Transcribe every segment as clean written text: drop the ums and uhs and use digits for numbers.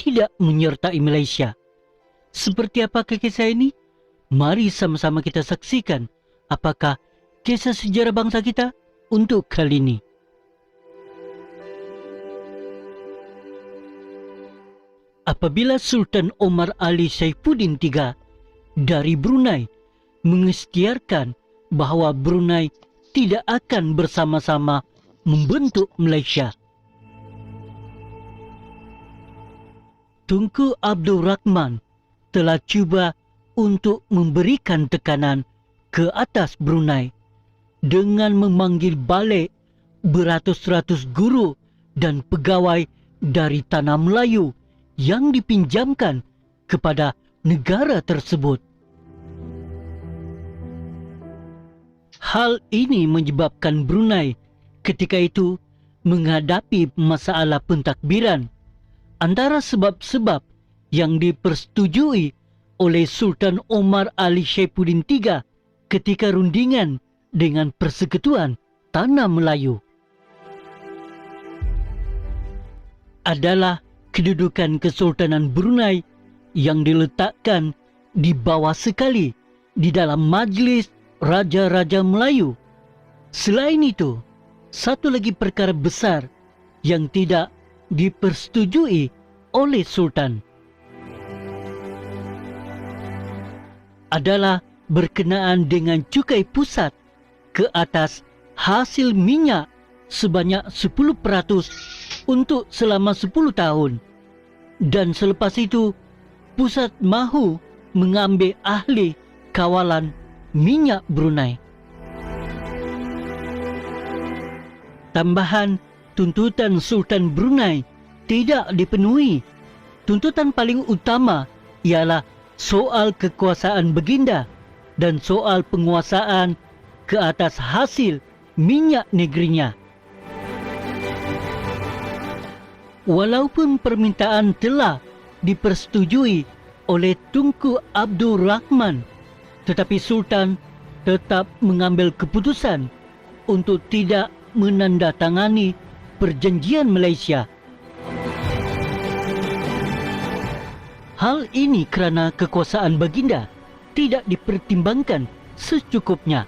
tidak menyertai Malaysia. Seperti apakah kisah ini? Mari sama-sama kita saksikan apakah kisah sejarah bangsa kita untuk kali ini. Apabila Sultan Omar Ali Saifuddin III dari Brunei mengisytiharkan bahawa Brunei tidak akan bersama-sama membentuk Malaysia, Tunku Abdul Rahman telah cuba untuk memberikan tekanan ke atas Brunei dengan memanggil balik beratus-ratus guru dan pegawai dari tanah Melayu yang dipinjamkan kepada negara tersebut. Hal ini menyebabkan Brunei ketika itu menghadapi masalah pentadbiran. Antara sebab-sebab yang dipersetujui oleh Sultan Omar Ali Saifuddin III ketika rundingan dengan Persekutuan Tanah Melayu adalah kedudukan Kesultanan Brunei yang diletakkan di bawah sekali di dalam Majlis Raja-Raja Melayu. Selain itu, satu lagi perkara besar yang tidak dipersetujui oleh Sultan adalah berkenaan dengan cukai pusat ke atas hasil minyak sebanyak 10% untuk selama 10 tahun. Dan selepas itu, pusat mahu mengambil ahli kawalan minyak Brunei. Tambahan, tuntutan Sultan Brunei tidak dipenuhi. Tuntutan paling utama ialah soal kekuasaan baginda dan soal penguasaan ke atas hasil minyak negerinya. Walaupun permintaan telah dipersetujui oleh Tunku Abdul Rahman, tetapi Sultan tetap mengambil keputusan untuk tidak menandatangani perjanjian Malaysia. Hal ini kerana kekuasaan baginda tidak dipertimbangkan secukupnya.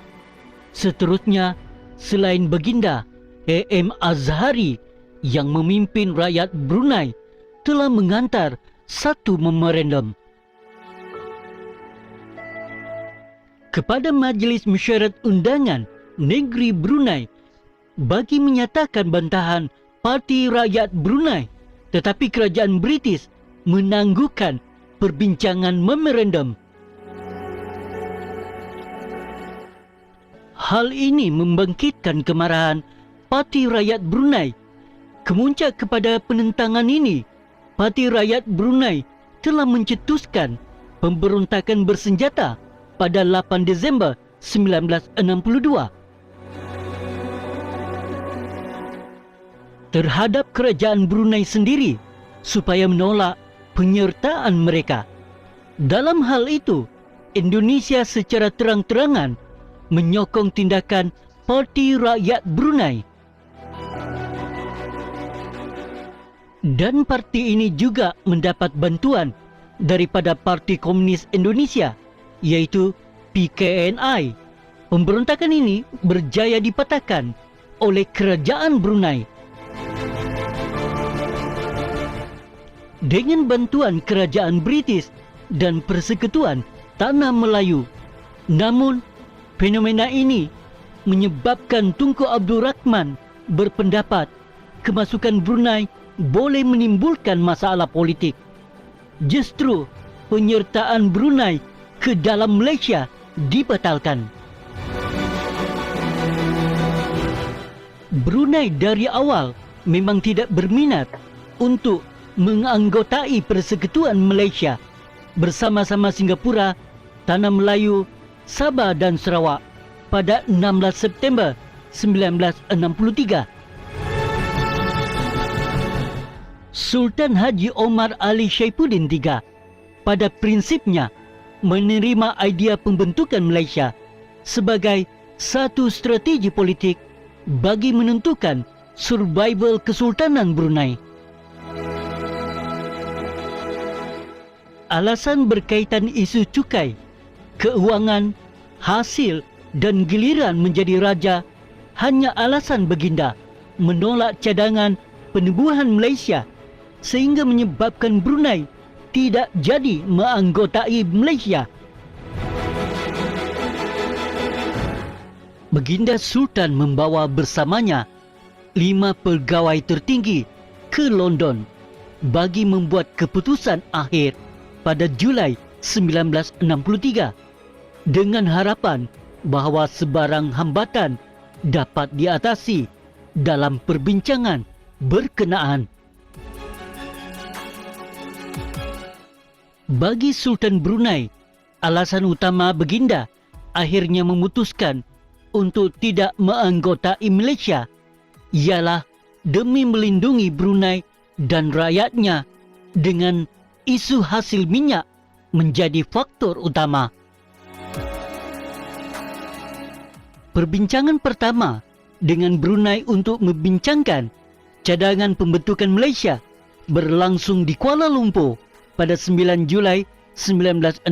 Seterusnya, selain baginda, A.M. Azhari yang memimpin rakyat Brunei telah menghantar satu memorandum kepada Majlis Mesyuarat Undangan Negeri Brunei bagi menyatakan bantahan Parti Rakyat Brunei, tetapi kerajaan British menangguhkan perbincangan memorandum. Hal ini membangkitkan kemarahan Parti Rakyat Brunei. Kemuncak kepada penentangan ini, Parti Rakyat Brunei telah mencetuskan pemberontakan bersenjata pada 8 Disember 1962 terhadap kerajaan Brunei sendiri supaya menolak penyertaan mereka. Dalam hal itu, Indonesia secara terang-terangan menyokong tindakan Parti Rakyat Brunei. Dan parti ini juga mendapat bantuan daripada Parti Komunis Indonesia, iaitu PKNI. Pemberontakan ini berjaya dipatahkan oleh kerajaan Brunei. Dengan bantuan kerajaan British dan Persekutuan Tanah Melayu. Namun, fenomena ini menyebabkan Tunku Abdul Rahman berpendapat kemasukan Brunei boleh menimbulkan masalah politik. Justru penyertaan Brunei ke dalam Malaysia dibatalkan. Brunei dari awal memang tidak berminat untuk menganggotai Persekutuan Malaysia bersama-sama Singapura, Tanah Melayu, Sabah dan Sarawak pada 16 September 1963. Sultan Haji Omar Ali Saifuddin III pada prinsipnya menerima idea pembentukan Malaysia sebagai satu strategi politik bagi menentukan survival Kesultanan Brunei. alasan berkaitan isu cukai, keuangan, hasil dan giliran menjadi raja hanya alasan baginda menolak cadangan penubuhan Malaysia sehingga menyebabkan Brunei tidak jadi menganggotai Malaysia. Baginda Sultan membawa bersamanya 5 pegawai tertinggi ke London bagi membuat keputusan akhir pada Julai 1963 dengan harapan bahawa sebarang hambatan dapat diatasi dalam perbincangan berkenaan. Bagi Sultan Brunei, alasan utama baginda akhirnya memutuskan untuk tidak menganggotai Malaysia ialah demi melindungi Brunei dan rakyatnya dengan isu hasil minyak menjadi faktor utama. Perbincangan pertama dengan Brunei untuk membincangkan cadangan pembentukan Malaysia berlangsung di Kuala Lumpur pada 9 Julai 1962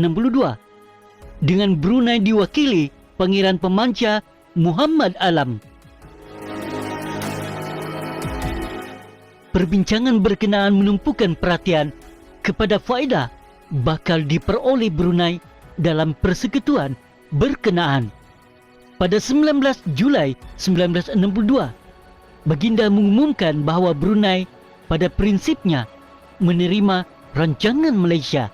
dengan Brunei diwakili Pangeran Pemanca Muhammad Alam. Perbincangan berkenaan menumpukan perhatian kepada faedah bakal diperoleh Brunei dalam persekutuan berkenaan. Pada 19 Julai 1962, baginda mengumumkan bahawa Brunei pada prinsipnya menerima rancangan Malaysia.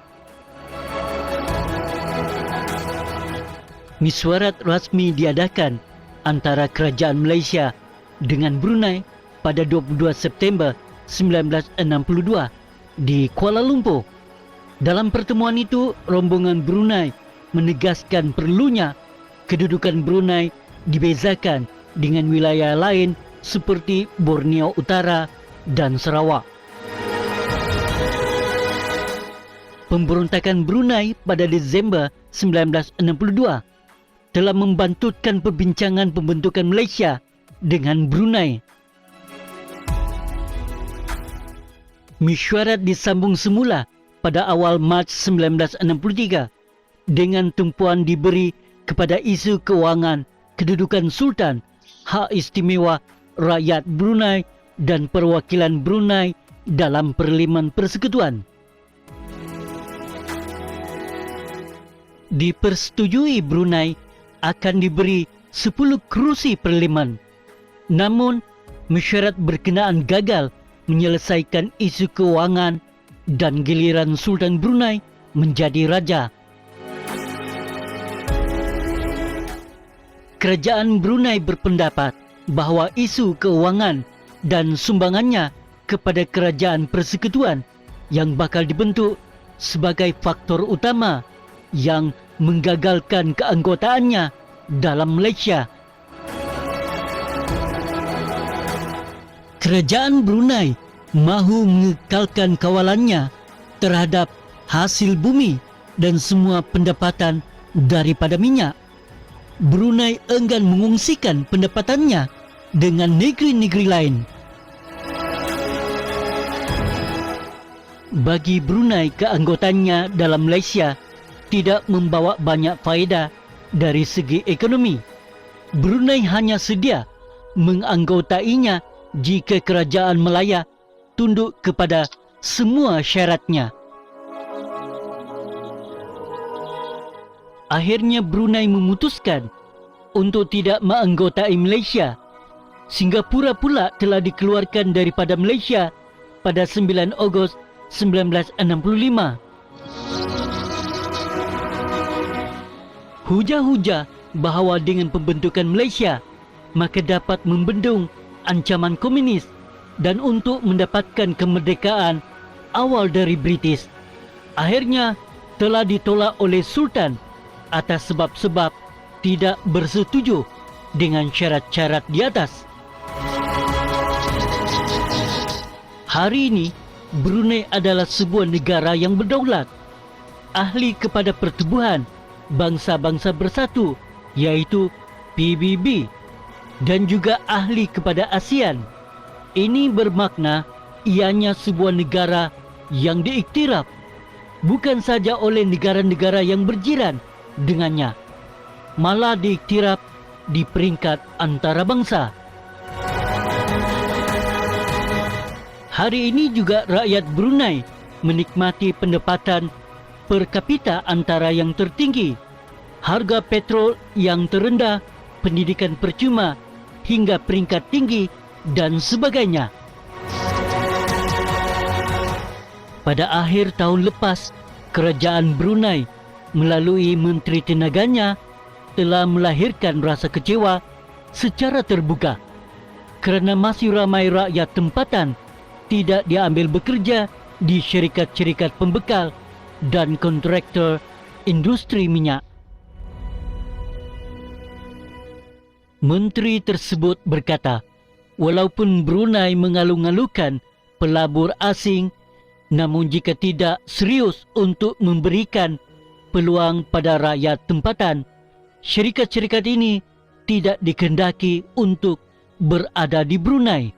Mesyuarat rasmi diadakan antara Kerajaan Malaysia dengan Brunei pada 22 September 1962 di Kuala Lumpur. Dalam pertemuan itu, rombongan Brunei menegaskan perlunya kedudukan Brunei dibezakan dengan wilayah lain seperti Borneo Utara dan Sarawak. Pemberontakan Brunei pada Disember 1962 telah membantutkan perbincangan pembentukan Malaysia dengan Brunei. Mesyuarat disambung semula pada awal Mac 1963 dengan tumpuan diberi kepada isu kewangan, kedudukan Sultan, hak istimewa rakyat Brunei dan perwakilan Brunei dalam Parlimen Persekutuan. Dipersetujui Brunei akan diberi 10 kerusi Parlimen. Namun, mesyuarat berkenaan gagal menyelesaikan isu kewangan dan giliran Sultan Brunei menjadi raja. Kerajaan Brunei berpendapat bahawa isu keuangan dan sumbangannya kepada kerajaan persekutuan yang bakal dibentuk sebagai faktor utama yang menggagalkan keanggotaannya dalam Malaysia. Kerajaan Brunei mahu mengekalkan kawalannya terhadap hasil bumi dan semua pendapatan daripada minyak. Brunei enggan mengungsikan pendapatannya dengan negeri-negeri lain. Bagi Brunei, keanggotaannya dalam Malaysia tidak membawa banyak faedah dari segi ekonomi. Brunei hanya sedia menganggotainya jika kerajaan Melaya tunduk kepada semua syaratnya. Akhirnya Brunei memutuskan untuk tidak menganggotai Malaysia. Singapura pula telah dikeluarkan daripada Malaysia pada 9 Ogos 1965. Hujah-hujah bahawa dengan pembentukan Malaysia maka dapat membendung ancaman komunis dan untuk mendapatkan kemerdekaan awal dari British akhirnya telah ditolak oleh Sultan atas sebab-sebab tidak bersetuju dengan syarat-syarat di atas. Hari ini Brunei adalah sebuah negara yang berdaulat, ahli kepada pertubuhan bangsa-bangsa bersatu iaitu PBB dan juga ahli kepada ASEAN. Ini bermakna ianya sebuah negara yang diiktiraf bukan saja oleh negara-negara yang berjiran dengannya, malah diiktiraf di peringkat antarabangsa. Hari ini juga rakyat Brunei menikmati pendapatan per kapita antara yang tertinggi, harga petrol yang terendah, pendidikan percuma hingga peringkat tinggi dan sebagainya. Pada akhir tahun lepas, kerajaan Brunei melalui Menteri Tenaganya telah melahirkan rasa kecewa secara terbuka kerana masih ramai rakyat tempatan tidak diambil bekerja di syarikat-syarikat pembekal dan kontraktor industri minyak. Menteri tersebut berkata, walaupun Brunei mengalu-alukan pelabur asing, namun jika tidak serius untuk memberikan peluang pada rakyat tempatan, syarikat-syarikat ini tidak dikehendaki untuk berada di Brunei.